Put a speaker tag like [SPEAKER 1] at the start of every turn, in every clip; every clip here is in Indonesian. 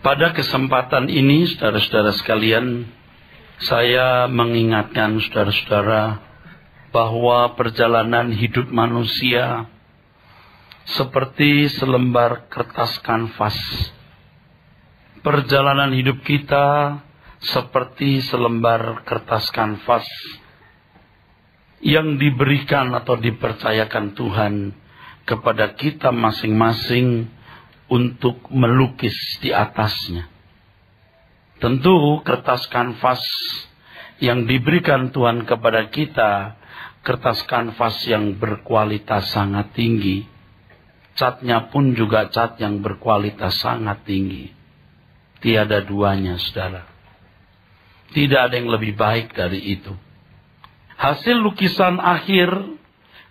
[SPEAKER 1] Pada kesempatan ini, saudara-saudara sekalian, saya mengingatkan saudara-saudara bahwa perjalanan hidup manusia seperti selembar kertas kanvas. Perjalanan hidup kita seperti selembar kertas kanvas yang diberikan atau dipercayakan Tuhan kepada kita masing-masing untuk melukis di atasnya. Tentu kertas kanvas yang diberikan Tuhan kepada kita, kertas kanvas yang berkualitas sangat tinggi. Catnya pun juga cat yang berkualitas sangat tinggi. Tiada duanya, saudara. Tidak ada yang lebih baik dari itu. Hasil lukisan akhir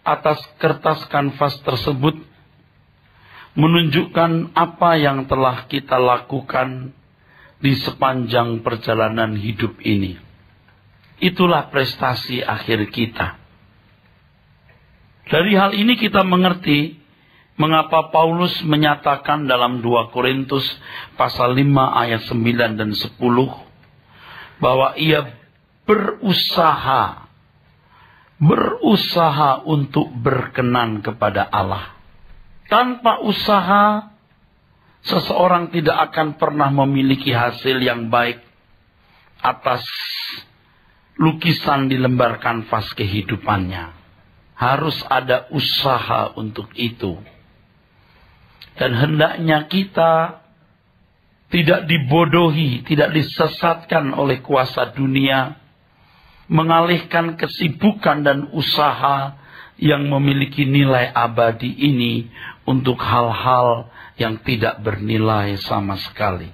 [SPEAKER 1] atas kertas kanvas tersebut menunjukkan apa yang telah kita lakukan di sepanjang perjalanan hidup ini. Itulah prestasi akhir kita. Dari hal ini kita mengerti mengapa Paulus menyatakan dalam 2 Korintus pasal 5 ayat 9 dan 10 bahwa ia berusaha untuk berkenan kepada Allah. Tanpa usaha, seseorang tidak akan pernah memiliki hasil yang baik atas lukisan di lembar kanvas kehidupannya. Harus ada usaha untuk itu. Dan hendaknya kita tidak dibodohi, tidak disesatkan oleh kuasa dunia, mengalihkan kesibukan dan usaha yang memiliki nilai abadi ini untuk hal-hal yang tidak bernilai sama sekali.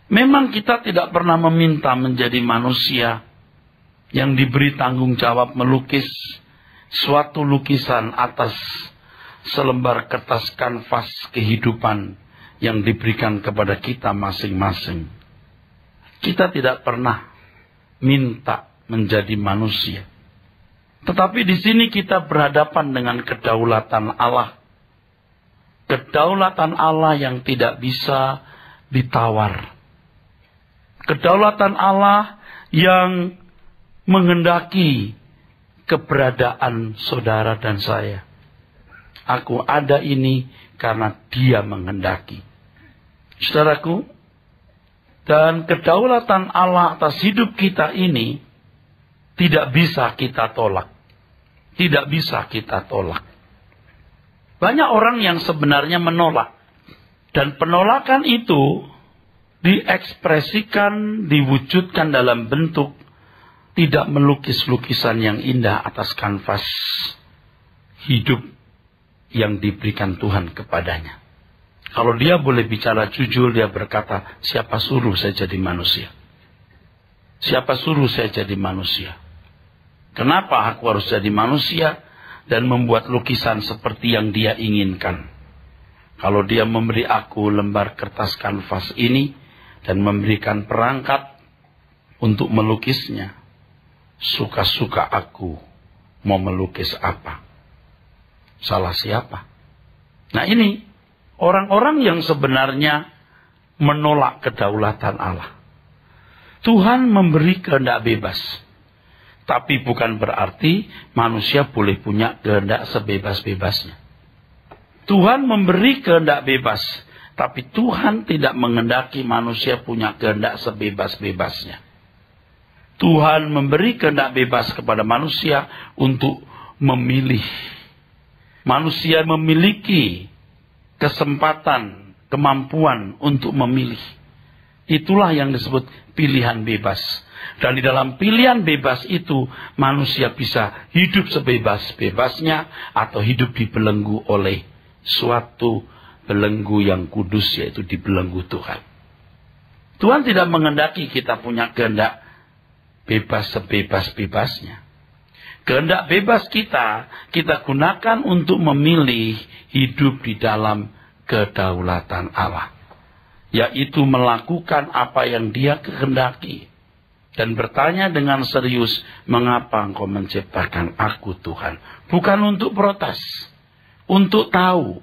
[SPEAKER 1] Memang kita tidak pernah meminta menjadi manusia yang diberi tanggung jawab melukis suatu lukisan atas selembar kertas kanvas kehidupan yang diberikan kepada kita masing-masing. Kita tidak pernah minta menjadi manusia. Tetapi di sini kita berhadapan dengan kedaulatan Allah. Kedaulatan Allah yang tidak bisa ditawar. Kedaulatan Allah yang menghendaki keberadaan saudara dan saya. Aku ada ini karena Dia menghendaki. Saudaraku, dan kedaulatan Allah atas hidup kita ini tidak bisa kita tolak. Tidak bisa kita tolak. Banyak orang yang sebenarnya menolak. Dan penolakan itu diekspresikan, diwujudkan dalam bentuk tidak melukis lukisan yang indah atas kanvas hidup yang diberikan Tuhan kepadanya. Kalau dia boleh bicara jujur, dia berkata, siapa suruh saya jadi manusia? Siapa suruh saya jadi manusia? Kenapa aku harus jadi manusia dan membuat lukisan seperti yang Dia inginkan? Kalau Dia memberi aku lembar kertas kanvas ini dan memberikan perangkat untuk melukisnya, suka-suka aku mau melukis apa? Salah siapa? Nah ini orang-orang yang sebenarnya menolak kedaulatan Allah. Tuhan memberi kehendak bebas. Tapi bukan berarti manusia boleh punya kehendak sebebas-bebasnya. Tuhan memberi kehendak bebas. Tapi Tuhan tidak menghendaki manusia punya kehendak sebebas-bebasnya. Tuhan memberi kehendak bebas kepada manusia untuk memilih. Manusia memiliki kesempatan, kemampuan untuk memilih. Itulah yang disebut pilihan bebas. Dan di dalam pilihan bebas itu, manusia bisa hidup sebebas-bebasnya atau hidup dibelenggu oleh suatu belenggu yang kudus, yaitu dibelenggu Tuhan. Tuhan tidak menghendaki kita punya kehendak bebas sebebas-bebasnya. Kehendak bebas kita gunakan untuk memilih hidup di dalam kedaulatan Allah. Yaitu melakukan apa yang Dia kehendaki. Dan bertanya dengan serius, mengapa Engkau menciptakan aku Tuhan? Bukan untuk protes. Untuk tahu,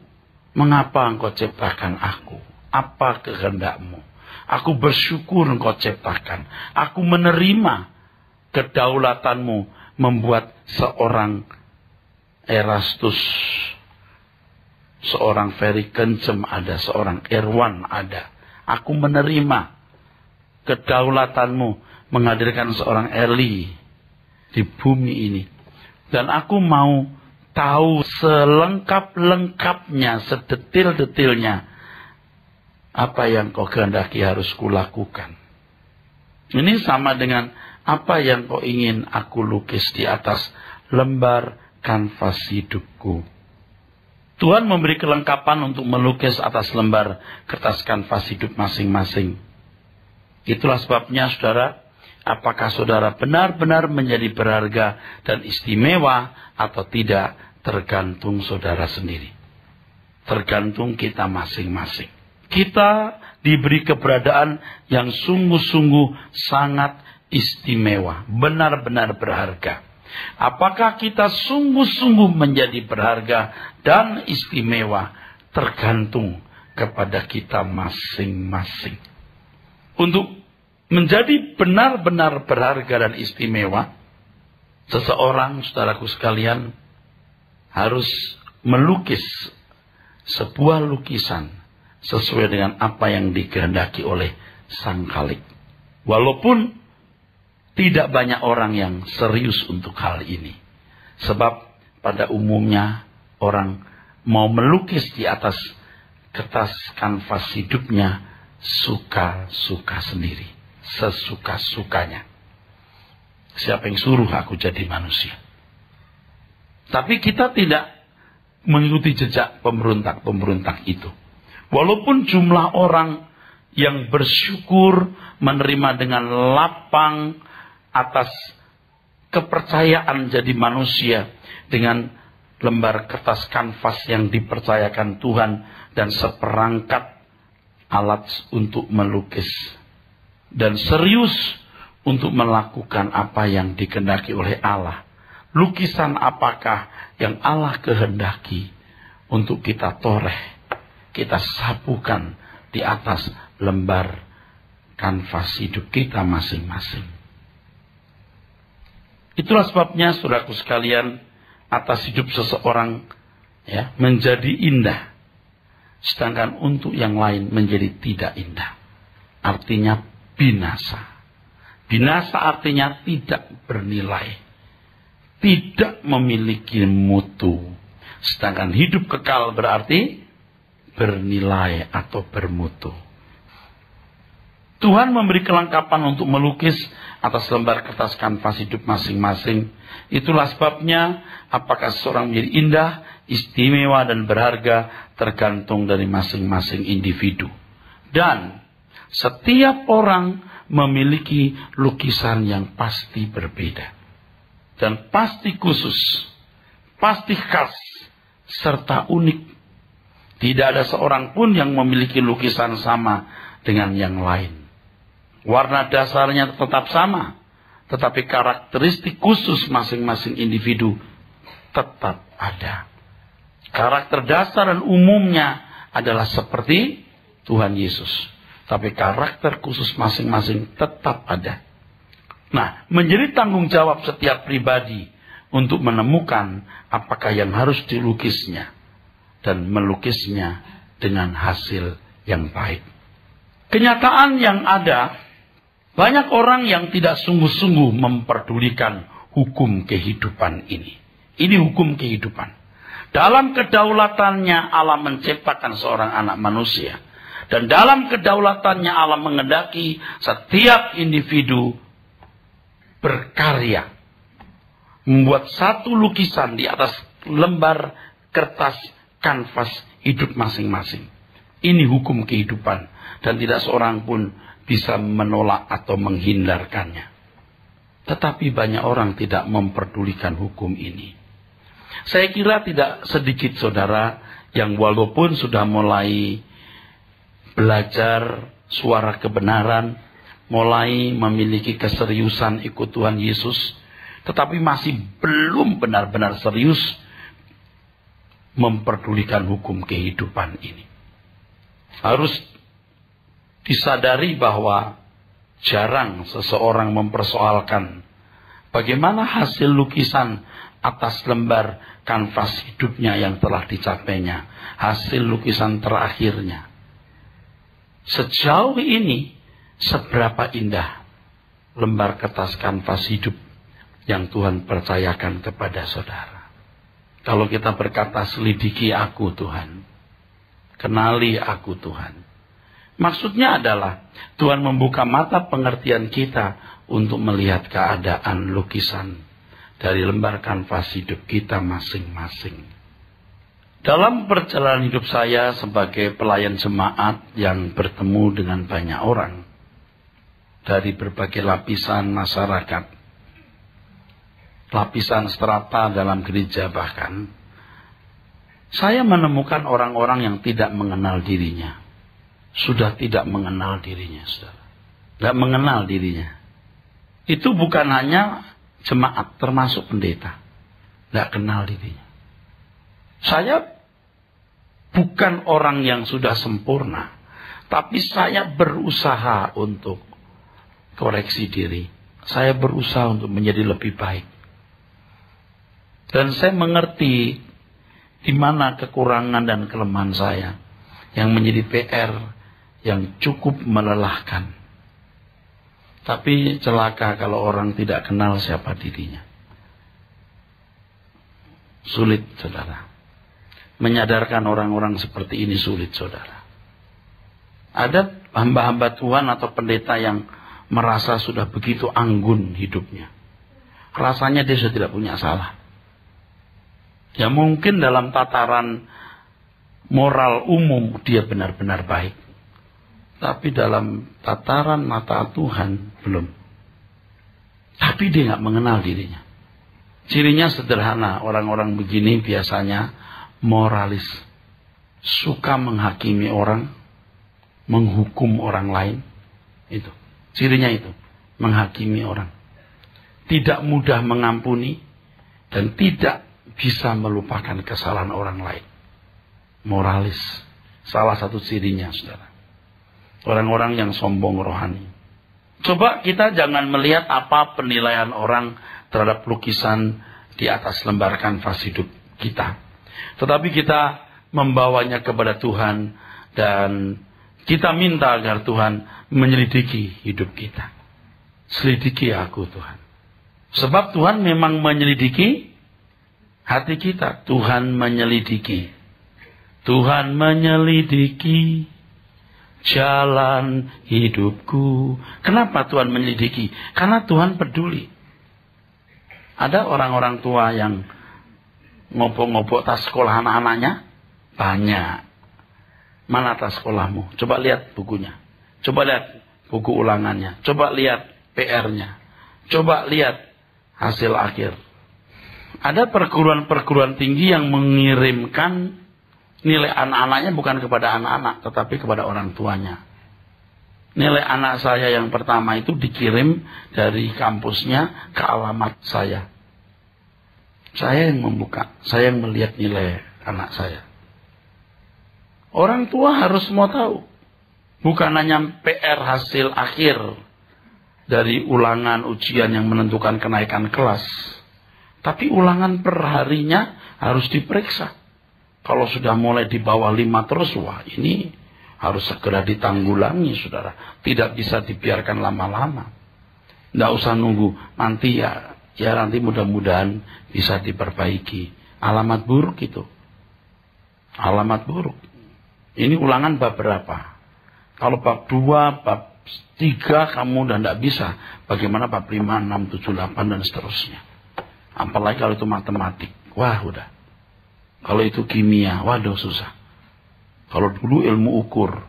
[SPEAKER 1] mengapa Engkau ciptakan aku. apa kehendak-Mu. Aku bersyukur Engkau ciptakan. Aku menerima kedaulatan-Mu membuat seorang Erastus, seorang Ferry Kencem ada, seorang Irwan ada. Aku menerima kedaulatan-Mu menghadirkan seorang Eli di bumi ini. Dan aku mau tahu selengkap-lengkapnya, sedetil-detilnya apa yang Kau kehendaki harus kulakukan. Ini sama dengan apa yang Kau ingin aku lukis di atas lembar kanvas hidupku. Tuhan memberi kelengkapan untuk melukis atas lembar kertas kanvas hidup masing-masing. Itulah sebabnya saudara, apakah saudara benar-benar menjadi berharga dan istimewa atau tidak, tergantung saudara sendiri. Tergantung kita masing-masing. Kita diberi keberadaan yang sungguh-sungguh sangat istimewa, benar-benar berharga. Apakah kita sungguh-sungguh menjadi berharga dan istimewa, tergantung kepada kita masing-masing. Untuk menjadi benar-benar berharga dan istimewa, seseorang, saudaraku sekalian, harus melukis sebuah lukisan sesuai dengan apa yang dikehendaki oleh Sang Khalik. Walaupun tidak banyak orang yang serius untuk hal ini. Sebab pada umumnya orang mau melukis di atas kertas kanvas hidupnya suka-suka sendiri. Sesuka-sukanya. Siapa yang suruh aku jadi manusia? Tapi kita tidak mengikuti jejak pemberontak-pemberontak itu. Walaupun jumlah orang yang bersyukur menerima dengan lapang atas kepercayaan jadi manusia dengan lembar kertas kanvas yang dipercayakan Tuhan dan seperangkat alat untuk melukis. Dan serius untuk melakukan apa yang dikehendaki oleh Allah. Lukisan apakah yang Allah kehendaki untuk kita toreh, kita sapukan di atas lembar kanvas hidup kita masing-masing. Itulah sebabnya saudaraku sekalian, atas hidup seseorang menjadi indah, sedangkan untuk yang lain menjadi tidak indah. Artinya binasa. Binasa artinya tidak bernilai, tidak memiliki mutu. Sedangkan hidup kekal berarti bernilai atau bermutu. Tuhan memberi kelengkapan untuk melukis atas lembar kertas kanvas hidup masing-masing. Itulah sebabnya apakah seseorang menjadi indah, istimewa dan berharga tergantung dari masing-masing individu. Dan setiap orang memiliki lukisan yang pasti berbeda. Dan pasti khusus, pasti khas, serta unik. Tidak ada seorang pun yang memiliki lukisan sama dengan yang lain. Warna dasarnya tetap sama, tetapi karakteristik khusus masing-masing individu tetap ada. Karakter dasar dan umumnya adalah seperti Tuhan Yesus. Tapi karakter khusus masing-masing tetap ada. Nah, menjadi tanggung jawab setiap pribadi untuk menemukan apakah yang harus dilukisnya. Dan melukisnya dengan hasil yang baik. Kenyataan yang ada, banyak orang yang tidak sungguh-sungguh memperdulikan hukum kehidupan ini. Ini hukum kehidupan. Dalam kedaulatannya Allah menciptakan seorang anak manusia. Dan dalam kedaulatannya Allah menghendaki setiap individu berkarya. Membuat satu lukisan di atas lembar kertas kanvas hidup masing-masing. Ini hukum kehidupan. Dan tidak seorang pun bisa menolak atau menghindarkannya. Tetapi banyak orang tidak memperdulikan hukum ini. Saya kira tidak sedikit saudara yang walaupun sudah mulai belajar suara kebenaran, mulai memiliki keseriusan ikut Tuhan Yesus, tetapi masih belum benar-benar serius memperdulikan hukum kehidupan ini. Harus disadari bahwa jarang seseorang mempersoalkan bagaimana hasil lukisan atas lembar kanvas hidupnya yang telah dicapainya, hasil lukisan terakhirnya. Sejauh ini, seberapa indah lembar kertas kanvas hidup yang Tuhan percayakan kepada saudara. Kalau kita berkata, selidiki aku Tuhan, kenali aku Tuhan. Maksudnya adalah Tuhan membuka mata pengertian kita untuk melihat keadaan lukisan dari lembar kanvas hidup kita masing-masing. Dalam perjalanan hidup saya sebagai pelayan jemaat yang bertemu dengan banyak orang dari berbagai lapisan masyarakat, lapisan strata dalam gereja bahkan, saya menemukan orang-orang yang tidak mengenal dirinya. Sudah tidak mengenal dirinya, saudara. Tidak mengenal dirinya. Itu bukan hanya jemaat, termasuk pendeta. Tidak kenal dirinya. Saya bukan orang yang sudah sempurna, tapi saya berusaha untuk koreksi diri. Saya berusaha untuk menjadi lebih baik. Dan saya mengerti di mana kekurangan dan kelemahan saya yang menjadi PR yang cukup melelahkan. Tapi celaka kalau orang tidak kenal siapa dirinya. Sulit, saudara. Menyadarkan orang-orang seperti ini sulit, saudara. Ada hamba-hamba Tuhan atau pendeta yang merasa sudah begitu anggun hidupnya. Rasanya dia sudah tidak punya salah. Ya mungkin dalam tataran moral umum dia benar-benar baik. Tapi dalam tataran mata Tuhan belum. Tapi dia nggak mengenal dirinya. Cirinya sederhana. Orang-orang begini biasanya moralis. Suka menghakimi orang. Menghukum orang lain. Itu. Cirinya itu. Menghakimi orang. Tidak mudah mengampuni. Dan tidak bisa melupakan kesalahan orang lain. Moralis. Salah satu cirinya, saudara. Orang-orang yang sombong rohani. Coba kita jangan melihat apa penilaian orang terhadap lukisan di atas lembar kanvas hidup kita. Tetapi kita membawanya kepada Tuhan dan kita minta agar Tuhan menyelidiki hidup kita. Selidiki aku Tuhan. Sebab Tuhan memang menyelidiki hati kita. Tuhan menyelidiki. Tuhan menyelidiki jalan hidupku. Kenapa Tuhan menyelidiki? Karena Tuhan peduli. Ada orang-orang tua yang ngobok-ngobok tas sekolah anak-anaknya? Banyak. Mana tas sekolahmu? Coba lihat bukunya. Coba lihat buku ulangannya. Coba lihat PR-nya. Coba lihat hasil akhir. Ada perguruan-perguruan tinggi yang mengirimkan nilai anak-anaknya bukan kepada anak-anak, tetapi kepada orang tuanya. Nilai anak saya yang pertama itu dikirim dari kampusnya ke alamat saya. Saya yang membuka, saya yang melihat nilai anak saya. Orang tua harus mau tahu. Bukan hanya PR hasil akhir dari ulangan ujian yang menentukan kenaikan kelas. Tapi ulangan per harinya harus diperiksa. Kalau sudah mulai di bawah 5 terus, wah ini harus segera ditanggulangi, saudara. Tidak bisa dibiarkan lama-lama. Tidak usah nunggu. Nanti ya nanti mudah-mudahan bisa diperbaiki. Alamat buruk itu. Alamat buruk. Ini ulangan bab berapa? Kalau bab 2, bab 3 kamu udah tidak bisa. Bagaimana bab 5, 6, 7, 8 dan seterusnya. Apalagi kalau itu matematik. Wah udah. Kalau itu kimia, waduh susah. Kalau dulu ilmu ukur,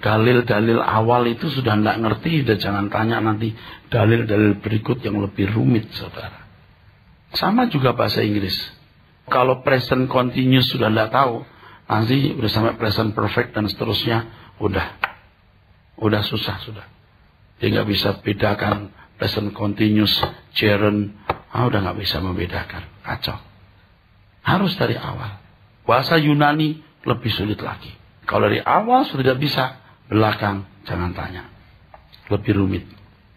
[SPEAKER 1] dalil-dalil awal itu sudah tidak ngerti, dan jangan tanya nanti dalil-dalil berikut yang lebih rumit, saudara. Sama juga bahasa Inggris. Kalau present continuous sudah tidak tahu, nanti udah sampai present perfect dan seterusnya, udah susah sudah. Dia nggak bisa bedakan present continuous, gerund, udah nggak bisa membedakan, kacau. Harus dari awal. Bahasa Yunani lebih sulit lagi. Kalau dari awal sudah tidak bisa, belakang, jangan tanya. Lebih rumit.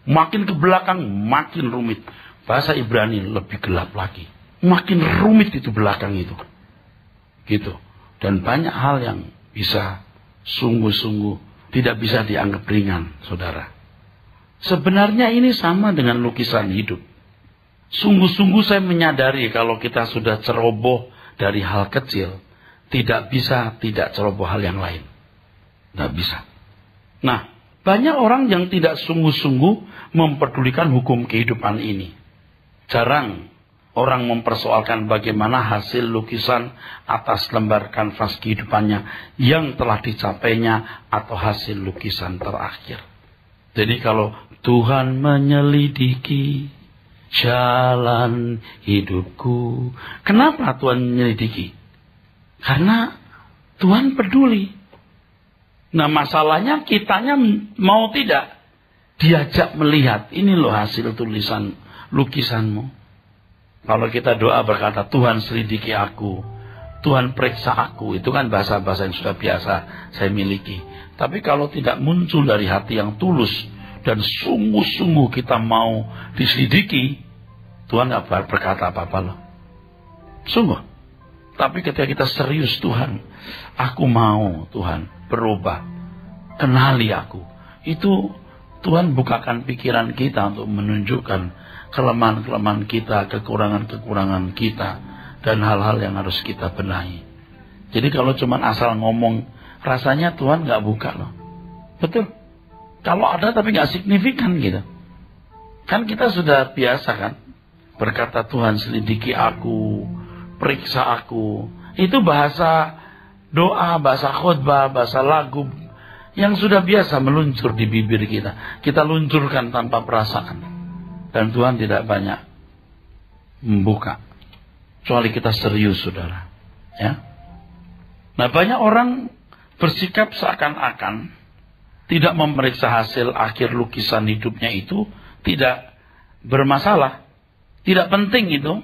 [SPEAKER 1] Makin ke belakang, makin rumit. Bahasa Ibrani lebih gelap lagi. Makin rumit itu belakang itu. Gitu. Dan banyak hal yang bisa sungguh-sungguh tidak bisa dianggap ringan, saudara. Sebenarnya ini sama dengan lukisan hidup. Sungguh-sungguh saya menyadari kalau kita sudah ceroboh dari hal kecil, tidak bisa tidak ceroboh hal yang lain. Tidak bisa. Nah, banyak orang yang tidak sungguh-sungguh memperdulikan hukum kehidupan ini. Jarang orang mempersoalkan bagaimana hasil lukisan atas lembar kanvas kehidupannya yang telah dicapainya atau hasil lukisan terakhir. Jadi kalau Tuhan menyelidiki jalan hidupku. Kenapa Tuhan menyelidiki? Karena Tuhan peduli. Nah, masalahnya kitanya mau tidak diajak melihat. Ini loh hasil tulisan lukisanmu. Kalau kita doa berkata, Tuhan selidiki aku, Tuhan periksa aku. Itu kan bahasa-bahasa yang sudah biasa saya miliki. Tapi kalau tidak muncul dari hati yang tulus dan sungguh-sungguh kita mau diselidiki, Tuhan tidak berkata apa-apa loh. Sungguh. Tapi ketika kita serius, Tuhan, aku mau Tuhan berubah. Kenali aku. Itu Tuhan bukakan pikiran kita untuk menunjukkan kelemahan-kelemahan kita, kekurangan-kekurangan kita, dan hal-hal yang harus kita benahi. Jadi kalau cuma asal ngomong, rasanya Tuhan nggak buka loh. Betul. Kalau ada tapi nggak signifikan gitu. Kan kita sudah biasa kan berkata, Tuhan selidiki aku, periksa aku. Itu bahasa doa, bahasa khotbah, bahasa lagu yang sudah biasa meluncur di bibir kita. Kita luncurkan tanpa perasaan. Dan Tuhan tidak banyak membuka. Kecuali kita serius, saudara. Ya. Nah, banyak orang bersikap seakan-akan tidak memeriksa hasil akhir lukisan hidupnya itu tidak bermasalah. Tidak penting itu.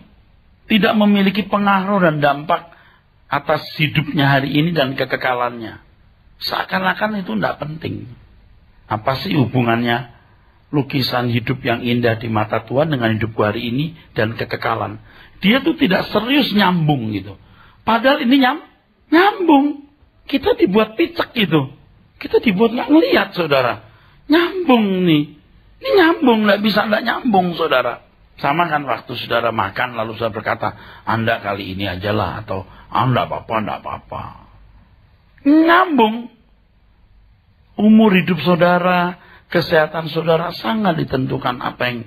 [SPEAKER 1] Tidak memiliki pengaruh dan dampak atas hidupnya hari ini dan kekekalannya. Seakan-akan itu tidak penting. Apa sih hubungannya lukisan hidup yang indah di mata Tuhan dengan hidupku hari ini dan kekekalan? Dia tuh tidak serius nyambung gitu. Padahal ini nyambung. Kita dibuat picek gitu. Kita dibuat nggak ngelihat, saudara. Nyambung nih. Ini nyambung, nggak bisa nggak nyambung, saudara. Sama kan waktu saudara makan lalu saudara berkata, Anda kali ini aja lah, atau Anda apa-apa. Nyambung. Umur hidup saudara, kesehatan saudara sangat ditentukan apa yang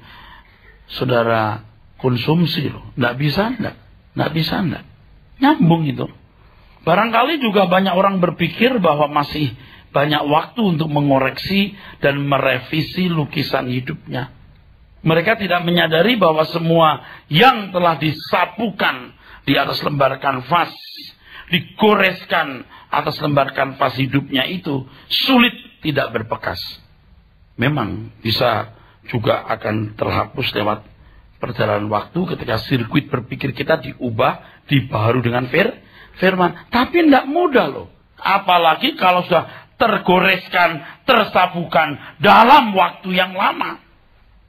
[SPEAKER 1] saudara konsumsi loh. Nggak bisa enggak. Nyambung itu. Barangkali juga banyak orang berpikir bahwa masih banyak waktu untuk mengoreksi dan merevisi lukisan hidupnya. Mereka tidak menyadari bahwa semua yang telah disapukan di atas lembar kanvas, digoreskan atas lembar kanvas hidupnya itu sulit tidak berbekas. Memang bisa juga akan terhapus lewat perjalanan waktu ketika sirkuit berpikir kita diubah, dibaharui dengan firman. Tapi tidak mudah loh. Apalagi kalau sudah tergoreskan, tersapukan dalam waktu yang lama.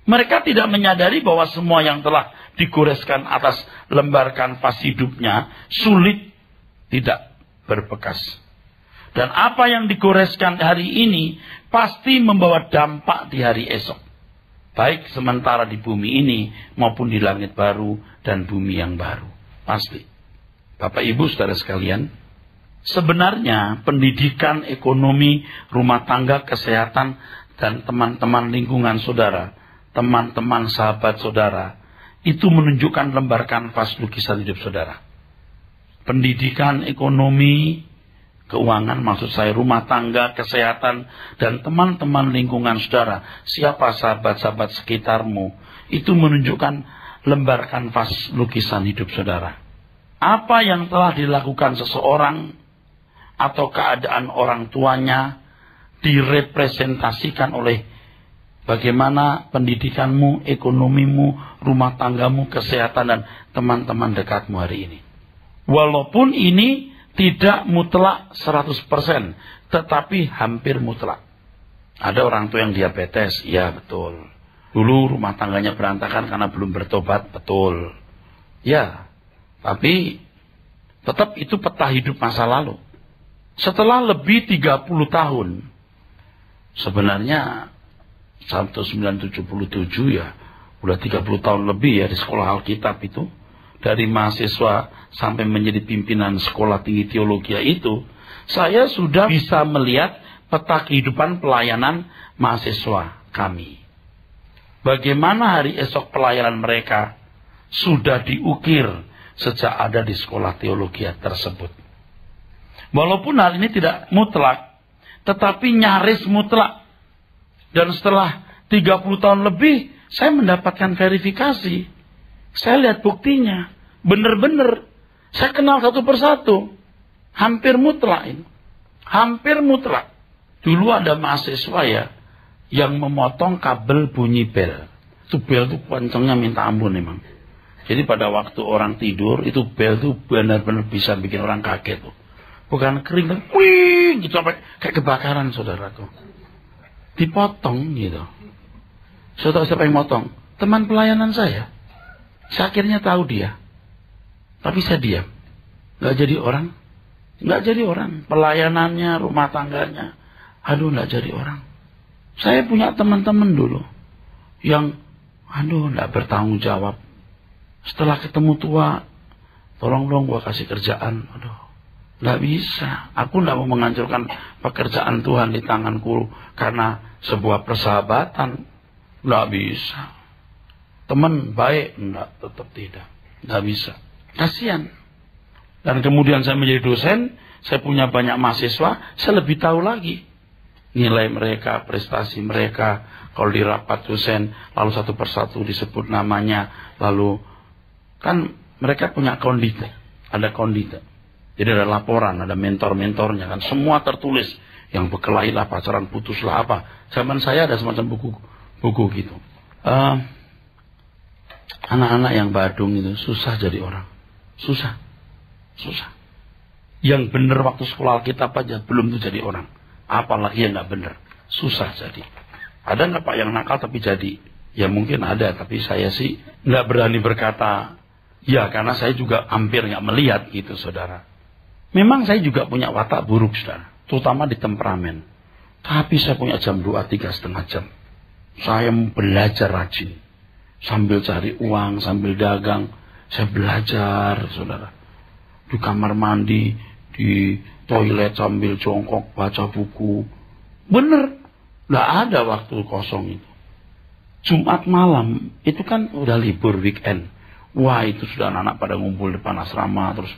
[SPEAKER 1] Mereka tidak menyadari bahwa semua yang telah digoreskan atas lembar kanvas hidupnya sulit tidak berbekas. Dan apa yang digoreskan hari ini pasti membawa dampak di hari esok. Baik sementara di bumi ini maupun di langit baru dan bumi yang baru. Pasti. Bapak Ibu saudara sekalian, sebenarnya pendidikan, ekonomi, rumah tangga, kesehatan, dan teman-teman lingkungan saudara, teman-teman sahabat saudara, itu menunjukkan lembar kanvas lukisan hidup saudara. Pendidikan, ekonomi, keuangan, maksud saya rumah tangga, kesehatan, dan teman-teman lingkungan saudara, siapa sahabat-sahabat sekitarmu, itu menunjukkan lembar kanvas lukisan hidup saudara. Apa yang telah dilakukan seseorang atau keadaan orang tuanya direpresentasikan oleh bagaimana pendidikanmu, ekonomimu, rumah tanggamu, kesehatan, dan teman-teman dekatmu hari ini. Walaupun ini tidak mutlak 100%, tetapi hampir mutlak. Ada orang tua yang diabetes, iya betul. Dulu rumah tangganya berantakan karena belum bertobat, betul. Ya, tapi tetap itu peta hidup masa lalu. Setelah lebih 30 tahun, sebenarnya 1977 ya, udah 30 tahun lebih ya di sekolah Alkitab itu. Dari mahasiswa sampai menjadi pimpinan sekolah tinggi teologi itu, saya sudah bisa melihat peta kehidupan pelayanan mahasiswa kami. Bagaimana hari esok pelayanan mereka sudah diukir sejak ada di sekolah teologi tersebut. Walaupun hal ini tidak mutlak, tetapi nyaris mutlak. Dan setelah 30 tahun lebih, saya mendapatkan verifikasi. Saya lihat buktinya. Benar-benar. Saya kenal satu persatu. Hampir mutlak ini. Hampir mutlak. Dulu ada mahasiswa ya, yang memotong kabel bunyi bel. Itu bel itu kencengnya minta ampun memang. Jadi pada waktu orang tidur, itu bel itu benar-benar bisa bikin orang kaget tuh. Bukan kering, kan, wih, gitu sampai kayak kebakaran saudaraku. Dipotong gitu. Saudara siapa yang motong? Teman pelayanan saya. Saya akhirnya tahu dia. Tapi saya diam. Gak jadi orang. Gak jadi orang. Pelayanannya, rumah tangganya. Aduh, gak jadi orang. Saya punya teman-teman dulu. Yang, gak bertanggung jawab. Setelah ketemu tua, tolong dong gua kasih kerjaan. Aduh, gak bisa. Aku gak mau menghancurkan pekerjaan Tuhan di tanganku. Karena sebuah persahabatan. Gak bisa. Teman baik, tetap tidak. Gak bisa. Kasihan. Dan kemudian saya menjadi dosen, saya punya banyak mahasiswa, saya lebih tahu lagi nilai mereka, prestasi mereka. Kalau di rapat dosen, lalu satu persatu disebut namanya, lalu kan mereka punya kondite, ada kondite. Jadi ada laporan, ada mentor-mentornya kan, semua tertulis. Yang berkelahi lah, pacaran putuslah apa. Zaman saya ada semacam buku gitu. Anak-anak yang badung itu susah jadi orang. Susah. Yang benar waktu sekolah Alkitab aja belum tuh jadi orang. Apalagi yang gak benar. Susah jadi. Ada gak Pak yang nakal tapi jadi? Ya mungkin ada, tapi saya sih gak berani berkata. Ya karena saya juga hampir gak melihat gitu saudara. Memang saya juga punya watak buruk saudara. Terutama di temperamen. Tapi saya punya jam 2-3,5 jam. Saya belajar rajin. Sambil cari uang, sambil dagang. Saya belajar, saudara. Di kamar mandi, di toilet sambil jongkok, baca buku. Bener. Nggak ada waktu kosong itu. Jumat malam, itu kan udah libur weekend. Wah, itu sudah anak-anak pada ngumpul depan asrama, terus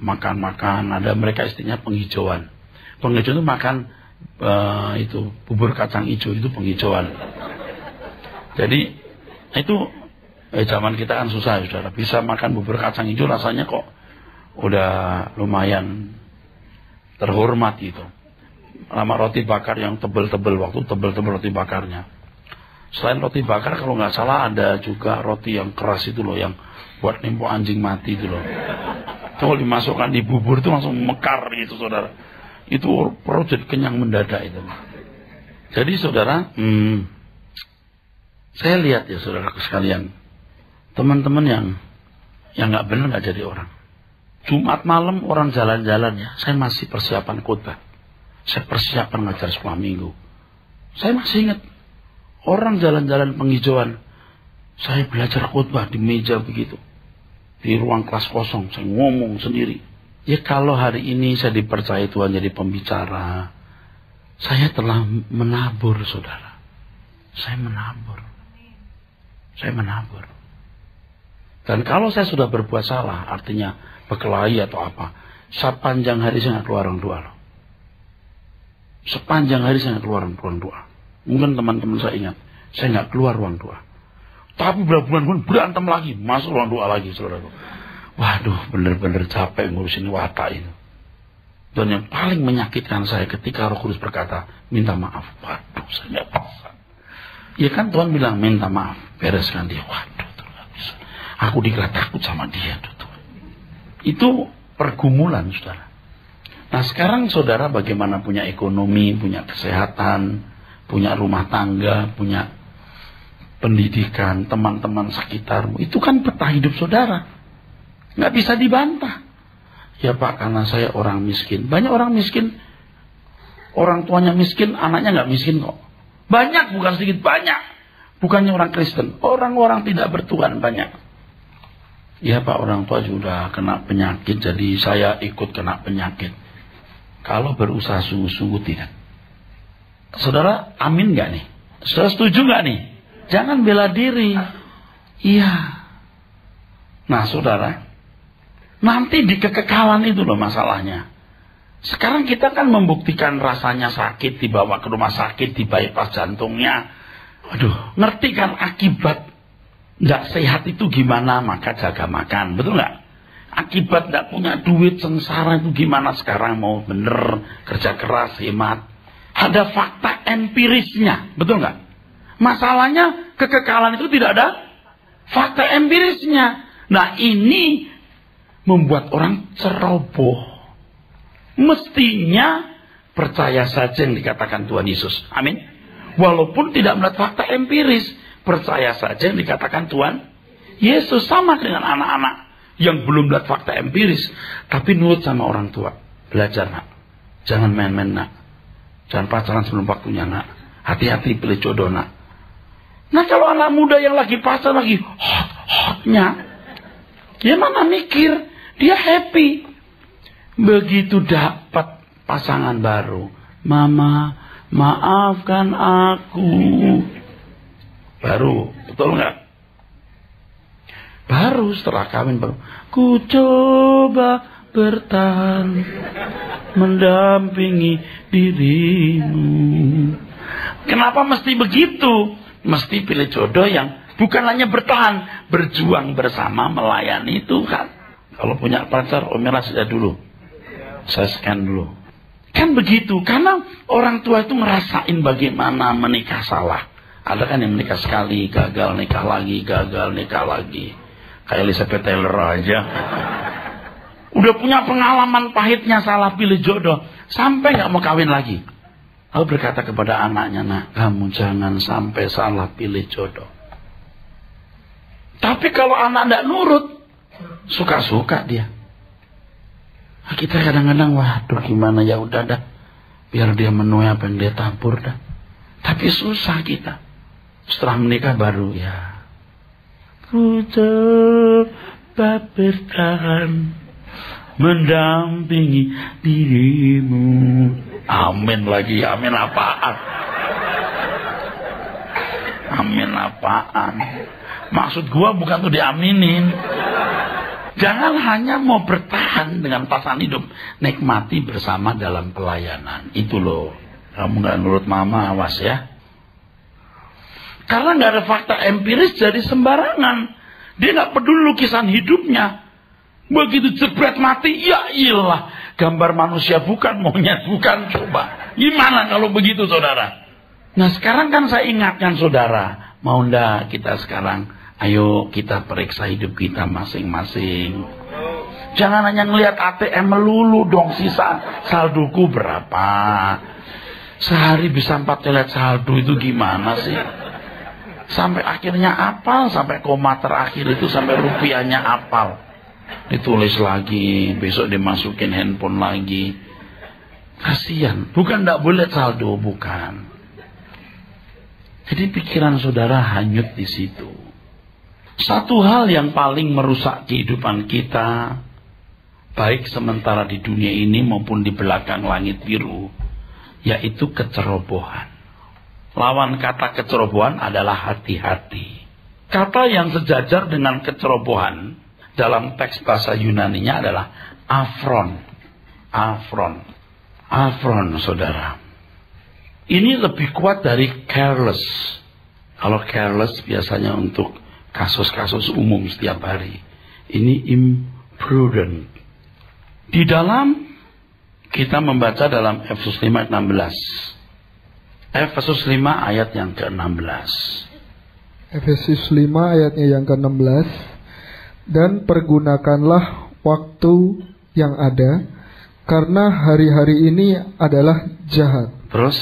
[SPEAKER 1] makan-makan. Ada mereka istilahnya penghijauan. Penghijauan itu makan itu bubur kacang hijau, itu penghijauan. Jadi, itu zaman kita kan susah ya saudara. Bisa makan bubur kacang hijau rasanya kok udah lumayan terhormat gitu. Lama roti bakar yang tebel-tebel, waktu tebel-tebel roti bakarnya. Selain roti bakar kalau nggak salah ada juga roti yang keras itu loh, yang buat nimpuk anjing mati itu loh. Kalau dimasukkan di bubur itu langsung mekar gitu saudara. Itu perut jadi kenyang mendadak itu. Jadi saudara, saya lihat ya saudaraku sekalian, teman-teman yang nggak benar nggak jadi orang. Jumat malam orang jalan-jalan ya, saya masih persiapan khotbah, saya persiapan ngajar sekolah minggu. Saya masih ingat orang jalan-jalan penghijauan, saya belajar khotbah di meja begitu, di ruang kelas kosong, saya ngomong sendiri. Ya kalau hari ini saya dipercaya Tuhan jadi pembicara, saya telah menabur saudara, saya menabur. Dan kalau saya sudah berbuat salah, artinya berkelahi atau apa, sepanjang hari saya nggak keluar ruang doa loh. Sepanjang hari saya nggak keluar ruang doa. Mungkin teman-teman saya ingat, saya nggak keluar ruang doa. Tapi berbulan-bulan berantem lagi, masuk ruang doa lagi saudara. Waduh, benar-benar capek ngurusin watak itu. Dan yang paling menyakitkan saya ketika Roh Kudus berkata, minta maaf. Waduh, saya nggak bisa. Ya kan Tuhan bilang minta maaf, bereskan dia. Waduh, Tuhan gak bisa. Aku dikira takut sama dia. Tuhan. Itu pergumulan, saudara. Nah sekarang saudara bagaimana punya ekonomi, punya kesehatan, punya rumah tangga, punya pendidikan, teman-teman sekitarmu. Itu kan peta hidup saudara. Nggak bisa dibantah. Ya Pak, karena saya orang miskin. Banyak orang miskin, orang tuanya miskin, anaknya nggak miskin kok. Banyak, bukan sedikit, banyak. Bukannya orang Kristen, orang-orang tidak bertuhan banyak. Ya Pak, orang tua sudah kena penyakit, jadi saya ikut kena penyakit. Kalau berusaha sungguh-sungguh tidak. Saudara, amin nggak nih? Saudara setuju nggak nih? Jangan bela diri. Iya. Nah saudara, nanti di kekekalan itu loh masalahnya. Sekarang kita kan membuktikan rasanya sakit, dibawa ke rumah sakit, di bypass jantungnya. Aduh, ngerti kan akibat nggak sehat itu gimana, maka jaga makan, betul nggak? Akibat nggak punya duit, sengsara itu gimana sekarang mau bener, kerja keras, hemat. Ada fakta empirisnya, betul nggak? Masalahnya kekekalan itu tidak ada fakta empirisnya. Nah ini membuat orang ceroboh. Mestinya percaya saja yang dikatakan Tuhan Yesus. Amin. Walaupun tidak melihat fakta empiris, percaya saja yang dikatakan Tuhan Yesus. Sama dengan anak-anak yang belum melihat fakta empiris, tapi nurut sama orang tua. Belajar nak, jangan main-main nak, jangan pacaran sebelum waktunya nak, hati-hati pilih jodoh nak. Nah kalau anak muda yang lagi pacaran lagi hot-hotnya, dia mana mikir, dia happy. Begitu dapat pasangan baru, mama maafkan aku, baru, betul nggak? Baru setelah kawin baru, ku coba bertahan mendampingi dirimu. Kenapa mesti begitu? Mesti pilih jodoh yang bukan hanya bertahan, berjuang bersama melayani Tuhan. Kalau punya pacar, Omela saja dulu, saya scan dulu. Kan begitu, karena orang tua itu ngerasain bagaimana menikah salah. Ada kan yang menikah sekali, gagal nikah lagi, gagal nikah lagi. Kayak Elizabeth Taylor aja. Udah punya pengalaman pahitnya salah pilih jodoh, sampai gak mau kawin lagi. Lalu berkata kepada anaknya, nak, kamu jangan sampai salah pilih jodoh. Tapi kalau anak tidak nurut, suka-suka dia. Nah, kita kadang-kadang, waduh gimana, ya udah dah, biar dia menuai apa yang dia tabur dah. Tapi susah kita. Setelah menikah baru ya, ku coba bertahan mendampingi dirimu. Amin lagi, amin apaan? Amin apaan? Maksud gua bukan tuh diaminin. Jangan hanya mau bertahan dengan pasangan hidup, nikmati bersama dalam pelayanan. Itu loh. Kamu gak nurut mama, awas ya. Karena gak ada fakta empiris, jadi sembarangan. Dia gak peduli lukisan hidupnya. Begitu jebret mati, ya iyalah, gambar manusia bukan, monyet bukan, coba. Gimana kalau begitu saudara? Nah sekarang kan saya ingatkan saudara, mau ndak kita sekarang, ayo kita periksa hidup kita masing-masing. Jangan hanya ngelihat ATM melulu dong, sisa saldoku berapa. Sehari bisa 4 telet saldo itu gimana sih? Sampai akhirnya apal, sampai koma terakhir itu sampai rupiahnya apal. Ditulis lagi, besok dimasukin handphone lagi. Kasihan, bukan tidak boleh saldo, bukan. Jadi pikiran saudara hanyut di situ. Satu hal yang paling merusak kehidupan kita, baik sementara di dunia ini maupun di belakang langit biru, yaitu kecerobohan. Lawan kata kecerobohan adalah hati-hati. Kata yang sejajar dengan kecerobohan dalam teks bahasa Yunaninya adalah afron. Afron, saudara. Ini lebih kuat dari careless. Kalau careless biasanya untuk kasus-kasus umum setiap hari. Ini imprudent. Di dalam, kita membaca dalam Efesus 5 ayat 16. Efesus 5 ayat yang ke-16.
[SPEAKER 2] Efesus 5 ayatnya yang ke-16. Dan pergunakanlah waktu yang ada, karena hari-hari ini adalah jahat.
[SPEAKER 1] Terus?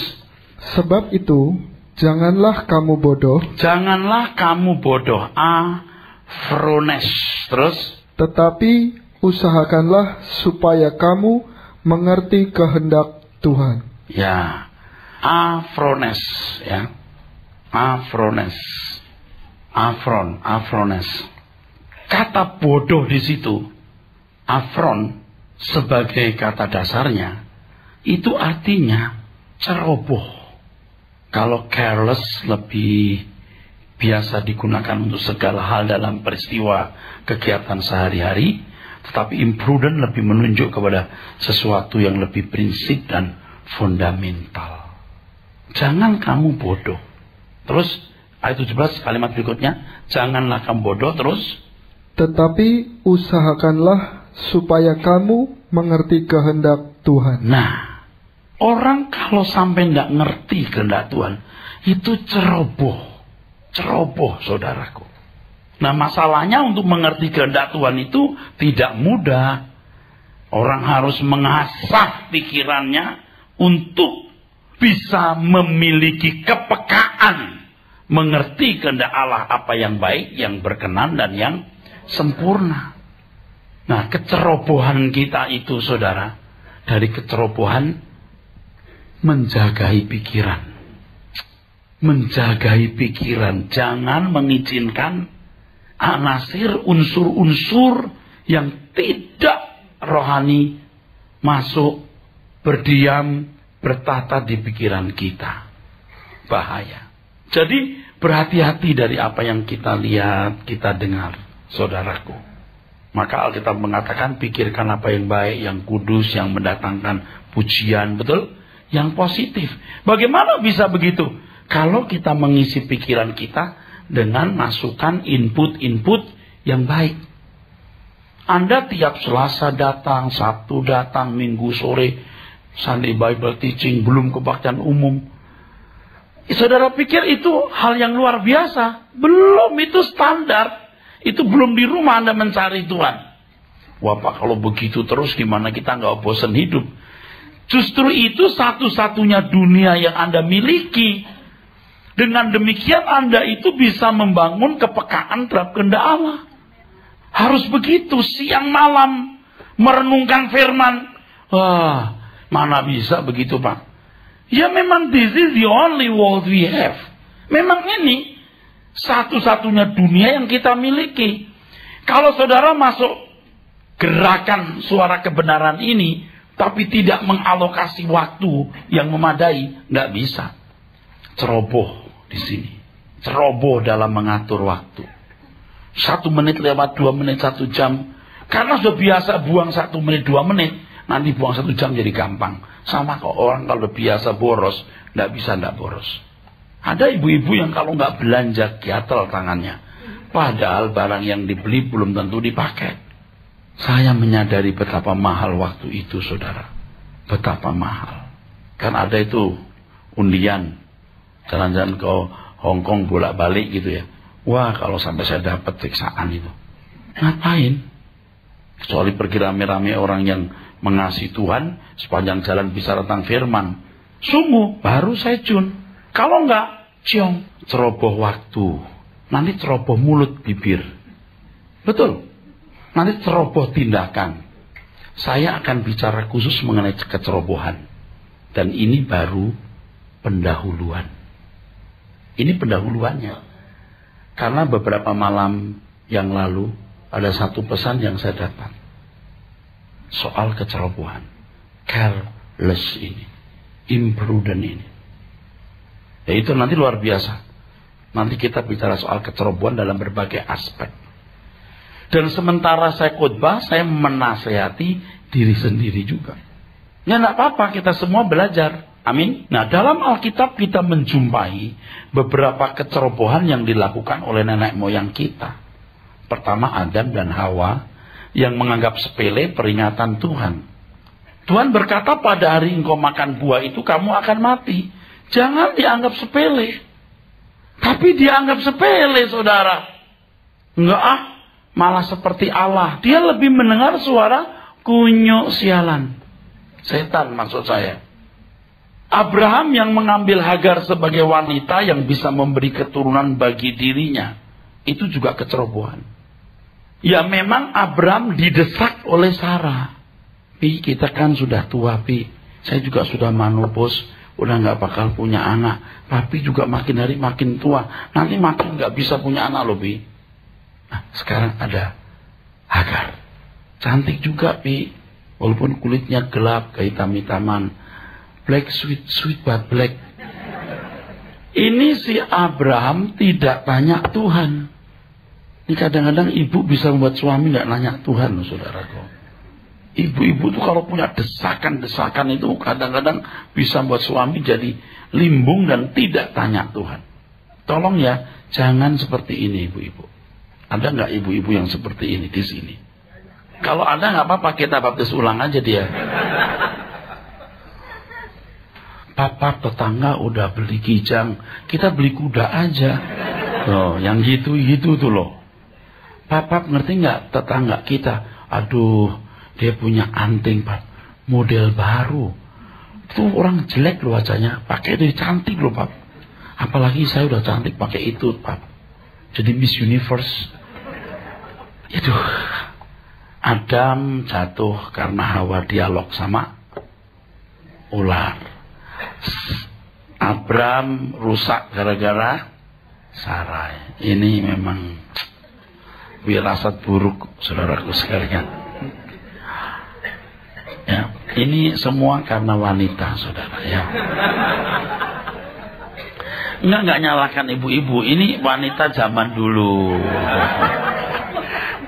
[SPEAKER 2] Sebab itu, janganlah kamu bodoh.
[SPEAKER 1] Janganlah kamu bodoh. Afrones. Terus?
[SPEAKER 2] Tetapi usahakanlah supaya kamu mengerti kehendak Tuhan.
[SPEAKER 1] Ya. Afrones. Ya. Afrones. Afrones. Kata bodoh di situ, afron sebagai kata dasarnya, itu artinya ceroboh. Kalau careless lebih biasa digunakan untuk segala hal dalam peristiwa kegiatan sehari-hari, tetapi imprudent lebih menunjuk kepada sesuatu yang lebih prinsip dan fundamental. Jangan kamu bodoh. Terus ayat 17 kalimat berikutnya, janganlah kamu bodoh. Terus,
[SPEAKER 2] tetapi usahakanlah supaya kamu mengerti kehendak Tuhan.
[SPEAKER 1] Nah, orang kalau sampai tidak ngerti kehendak Tuhan, itu ceroboh, saudaraku. Nah, masalahnya untuk mengerti kehendak Tuhan itu tidak mudah. Orang harus mengasah pikirannya untuk bisa memiliki kepekaan, mengerti kehendak Allah apa yang baik, yang berkenan, dan yang sempurna. Nah, kecerobohan kita itu, saudara, dari kecerobohan menjagai pikiran. Jangan mengizinkan anasir, unsur-unsur yang tidak rohani masuk, berdiam, bertata di pikiran kita. Bahaya. Jadi berhati-hati dari apa yang kita lihat, kita dengar, saudaraku. Maka Alkitab mengatakan pikirkan apa yang baik, yang kudus, yang mendatangkan pujian, betul? Yang positif. Bagaimana bisa begitu? Kalau kita mengisi pikiran kita dengan masukan input-input yang baik. Anda tiap Selasa datang, Sabtu datang, Minggu sore Sunday Bible teaching, belum kebaktian umum. Saudara pikir itu hal yang luar biasa? Belum, itu standar. Itu belum di rumah Anda mencari Tuhan. Wah Pak, kalau begitu terus gimana kita nggak bosan hidup? Justru itu satu-satunya dunia yang Anda miliki. Dengan demikian Anda itu bisa membangun kepekaan terhadap kehendak Allah. Harus begitu, siang malam merenungkan firman. Wah, mana bisa begitu Pak? Ya memang this is the only world we have. Memang ini satu-satunya dunia yang kita miliki. Kalau saudara masuk gerakan suara kebenaran ini, tapi tidak mengalokasi waktu yang memadai, nggak bisa. Ceroboh di sini. Ceroboh dalam mengatur waktu. 1 menit lewat 2 menit 1 jam. Karena sudah biasa buang 1 menit 2 menit, nanti buang 1 jam jadi gampang. Sama kok orang kalau biasa boros, nggak bisa nggak boros. Ada ibu-ibu yang kalau nggak belanja gatel tangannya. Padahal barang yang dibeli belum tentu dipakai. Saya menyadari betapa mahal waktu itu, saudara. Betapa mahal. Kan ada itu undian. Jalan-jalan ke Hong Kong bolak-balik gitu ya. Wah, kalau sampai saya dapat siksaan itu. Ngapain? Kecuali pergi rame-rame orang yang mengasihi Tuhan, sepanjang jalan bisa tentang firman. Sungguh, baru saya jun. Kalau enggak, ciong. Ceroboh waktu. Nanti ceroboh mulut bibir. Betul. Nanti ceroboh tindakan. Saya akan bicara khusus mengenai kecerobohan. Dan ini baru pendahuluan. Ini pendahuluannya. Karena beberapa malam yang lalu ada satu pesan yang saya dapat. Soal kecerobohan. Careless ini. Imprudent ini. Ya itu nanti luar biasa. Nanti kita bicara soal kecerobohan dalam berbagai aspek. Dan sementara saya khotbah, saya menasehati diri sendiri juga. Ya enggak apa-apa, kita semua belajar. Amin. Nah, dalam Alkitab kita menjumpai beberapa kecerobohan yang dilakukan oleh nenek moyang kita. Pertama Adam dan Hawa yang menganggap sepele peringatan Tuhan. Tuhan berkata pada hari engkau makan buah itu kamu akan mati. Jangan dianggap sepele. Tapi dianggap sepele, saudara. Enggak malah seperti Allah. Dia lebih mendengar suara kunyuk sialan. Setan maksud saya. Abraham yang mengambil Hagar sebagai wanita yang bisa memberi keturunan bagi dirinya, itu juga kecerobohan. Ya memang Abraham didesak oleh Sarah. Pi, kita kan sudah tua, Pi. Saya juga sudah menopause, udah nggak bakal punya anak. Papi juga makin hari makin tua. Nanti makin nggak bisa punya anak loh, Pi. Nah, sekarang ada Hagar. Cantik juga, Pi. Walaupun kulitnya gelap, kehitam-hitaman. Black, sweet but black. Ini si Abraham tidak tanya Tuhan. Ini kadang-kadang ibu bisa membuat suami tidak nanya Tuhan loh, saudaraku. Ibu-ibu tuh kalau punya desakan-desakan itu kadang-kadang bisa membuat suami jadi limbung dan tidak tanya Tuhan. Tolong ya, jangan seperti ini ibu-ibu. Ada nggak ibu-ibu yang seperti ini di sini? Kalau ada nggak apa-apa, kita baptis ulang aja dia. Papa tetangga udah beli kijang, kita beli kuda aja. Loh, yang gitu-gitu tuh loh. Papa ngerti nggak tetangga kita? Aduh, dia punya anting, Pap, model baru. Itu orang jelek loh wajahnya, pakai itu cantik loh, Pap. Apalagi saya udah cantik pakai itu, Pap. Jadi Miss Universe. Itu Adam jatuh karena Hawa dialog sama ular. Abraham rusak gara-gara Sarai. Ini memang wirasat buruk, saudaraku sekalian. Ya, ini semua karena wanita, saudara. Ya. Enggak nyalahkan ibu-ibu. Ini wanita zaman dulu.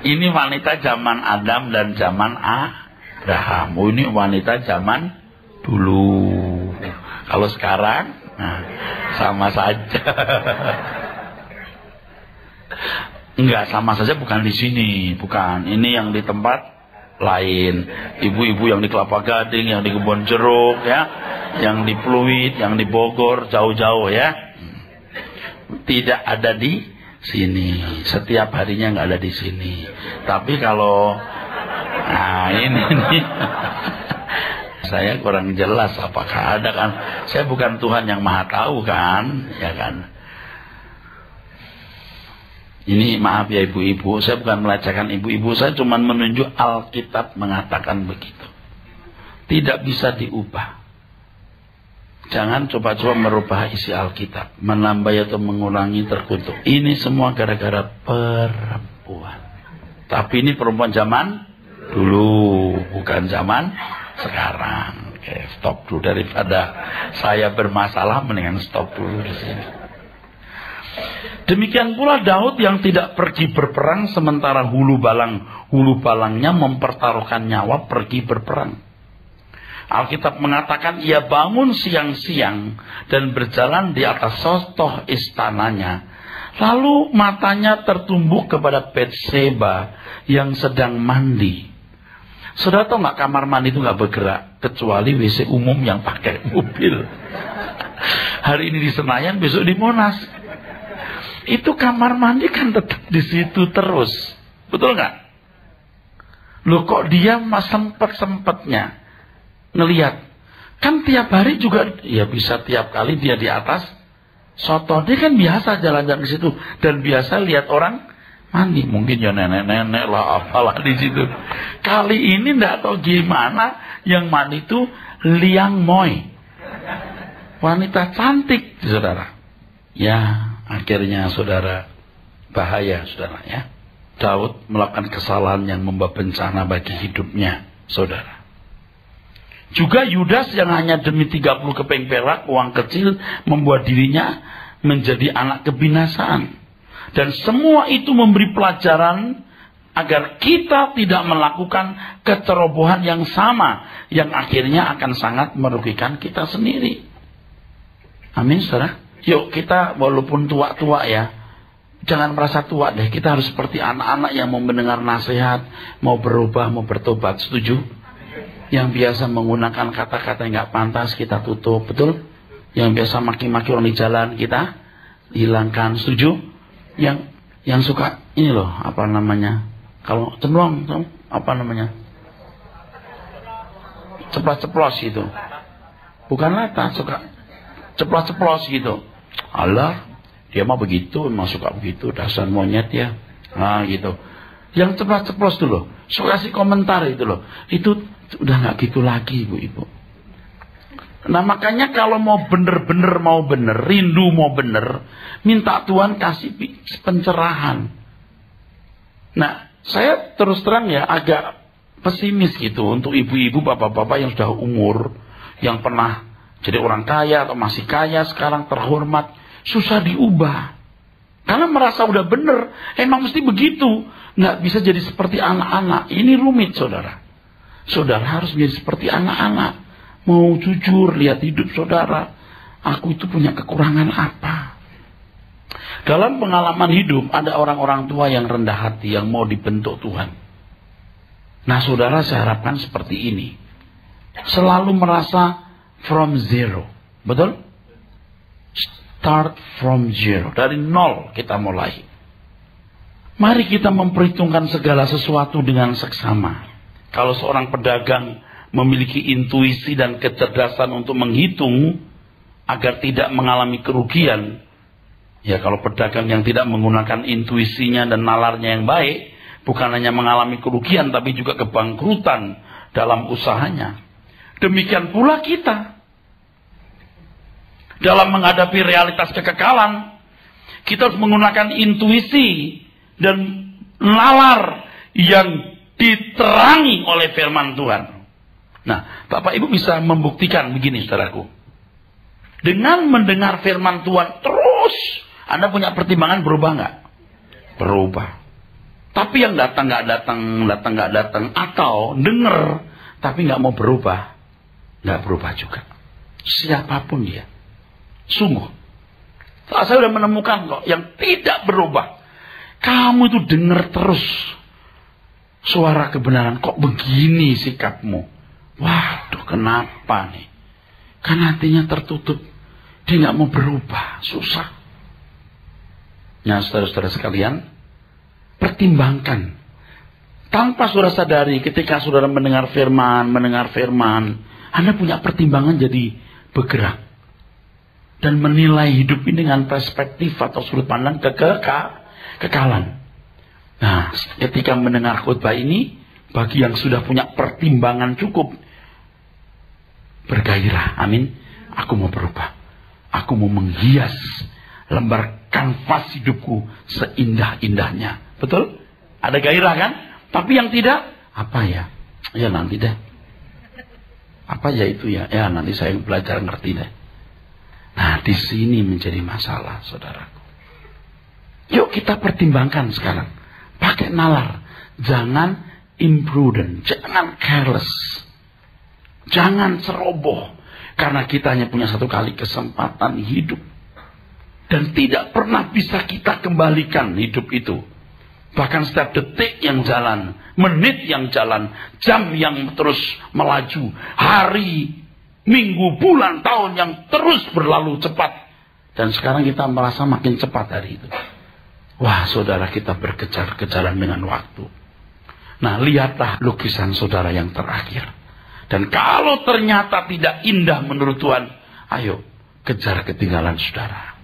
[SPEAKER 1] Ini wanita zaman Adam dan zaman Abraham. Oh, ini wanita zaman dulu. Kalau sekarang, nah, sama saja. Enggak, sama saja bukan di sini, bukan. Ini yang di tempat lain. Ibu-ibu yang di Kelapa Gading, yang di Kebon Jeruk, ya, yang di Pluit, yang di Bogor, jauh-jauh ya. Tidak ada di sini. Setiap harinya nggak ada di sini. Tapi kalau, nah ini nih. Saya kurang jelas apakah ada kan. Saya bukan Tuhan yang maha tahu kan. Ya kan. Ini maaf ya ibu-ibu. Saya bukan melecehkan ibu-ibu. Saya cuma menunjuk Alkitab mengatakan begitu. Tidak bisa diubah. Jangan coba-coba merubah isi Alkitab. Menambah atau mengurangi terkutuk. Ini semua gara-gara perempuan. Tapi ini perempuan zaman dulu. Bukan zaman sekarang. Oke, stop dulu. Daripada saya bermasalah, mendingan stop dulu di sini. Demikian pula Daud yang tidak pergi berperang, sementara hulu balangnya mempertaruhkan nyawa pergi berperang. Alkitab mengatakan ia bangun siang-siang dan berjalan di atas sotoh istananya. Lalu matanya tertumbuk kepada Betseba yang sedang mandi. Saudara tahu nggak, kamar mandi itu nggak bergerak kecuali WC umum yang pakai mobil. Hari ini di Senayan, besok di Monas. Itu kamar mandi kan tetap di situ terus, betul nggak? Loh, kok dia sempet-sempetnya ngelihat? Kan tiap hari juga, ya bisa tiap kali dia di atas soto. Dia kan biasa jalan-jalan di situ dan biasa lihat orang mandi, mungkin ya nenek-nenek lah apalah di situ. Kali ini nggak tahu gimana yang mandi itu Liang Moy, wanita cantik, saudara. Ya, akhirnya saudara, bahaya saudara ya. Daud melakukan kesalahan yang membawa bencana bagi hidupnya, saudara. Juga Yudas yang hanya demi 30 keping perak, uang kecil, membuat dirinya menjadi anak kebinasaan. Dan semua itu memberi pelajaran agar kita tidak melakukan kecerobohan yang sama, yang akhirnya akan sangat merugikan kita sendiri. Amin, saudara. Yuk kita walaupun tua-tua ya, jangan merasa tua deh. Kita harus seperti anak-anak yang mau mendengar nasihat, mau berubah, mau bertobat. Setuju? Yang biasa menggunakan kata-kata yang gak pantas kita tutup, betul? Yang biasa maki-maki orang di jalan kita hilangkan. Setuju? Yang suka ini loh, apa namanya? Kalau cemplong, apa namanya? Ceplos-ceplos itu. Bukan latah, suka ceplos-ceplos gitu. Alah, dia mah begitu, emang suka begitu, dasar monyet ya. Nah gitu. Yang ceplos-ceplos tuh loh, suka kasih komentar itu loh. Itu udah nggak gitu lagi, ibu-ibu. Nah makanya kalau mau bener, rindu mau bener, minta Tuhan kasih pencerahan. Nah, saya terus terang ya agak pesimis gitu untuk ibu-ibu, bapak-bapak yang sudah umur, yang pernah jadi orang kaya atau masih kaya sekarang terhormat, susah diubah. Karena merasa udah bener, emang mesti begitu. Nggak bisa jadi seperti anak-anak. Ini rumit, saudara. Saudara harus menjadi seperti anak-anak. Mau jujur, lihat hidup saudara. Aku itu punya kekurangan apa? Dalam pengalaman hidup, ada orang-orang tua yang rendah hati, yang mau dibentuk Tuhan. Nah, saudara saya harapkan seperti ini. Selalu merasa from zero. Betul? Start from zero. Dari nol kita mulai. Mari kita memperhitungkan segala sesuatu dengan seksama. Kalau seorang pedagang memiliki intuisi dan kecerdasan untuk menghitung agar tidak mengalami kerugian. Ya, kalau pedagang yang tidak menggunakan intuisinya dan nalarnya yang baik, bukan hanya mengalami kerugian tapi juga kebangkrutan dalam usahanya. Demikian pula kita. Dalam menghadapi realitas kekekalan, kita harus menggunakan intuisi dan nalar yang diterangi oleh firman Tuhan. Nah, Bapak Ibu bisa membuktikan begini, saudaraku. Dengan mendengar firman Tuhan terus, Anda punya pertimbangan berubah nggak? Berubah. Tapi yang datang nggak datang, atau dengar tapi nggak mau berubah, nggak berubah juga. Siapapun dia, sungguh. Saya sudah menemukan kok yang tidak berubah. Kamu itu dengar terus suara kebenaran, kok begini sikapmu? Waduh, kenapa nih? Kan hatinya tertutup. Dia nggak mau berubah, susah. Nah, saudara-saudara sekalian, pertimbangkan. Tanpa saudara sadari, ketika saudara mendengar firman, Anda punya pertimbangan jadi bergerak. Dan menilai hidup ini dengan perspektif atau sudut pandang kekekalan. Nah, ketika mendengar khotbah ini, bagi yang sudah punya pertimbangan cukup, bergairah, amin. Aku mau berubah. Aku mau menghias lembar kanvas hidupku seindah-indahnya. Betul? Ada gairah kan? Tapi yang tidak, apa ya? Ya nanti deh. Apa ya itu ya? Ya nanti saya belajar ngerti deh. Nah, di sini menjadi masalah, saudaraku. Yuk kita pertimbangkan sekarang. Pakai nalar. Jangan imprudent. Jangan careless. Jangan ceroboh. Karena kita hanya punya satu kali kesempatan hidup. Dan tidak pernah bisa kita kembalikan hidup itu. Bahkan setiap detik yang jalan, menit yang jalan, jam yang terus melaju, hari, minggu, bulan, tahun yang terus berlalu cepat. Dan sekarang kita merasa makin cepat hari itu. Wah, saudara, kita berkejar-kejaran dengan waktu. Nah, lihatlah lukisan saudara yang terakhir. Dan kalau ternyata tidak indah menurut Tuhan, ayo kejar ketinggalan saudara.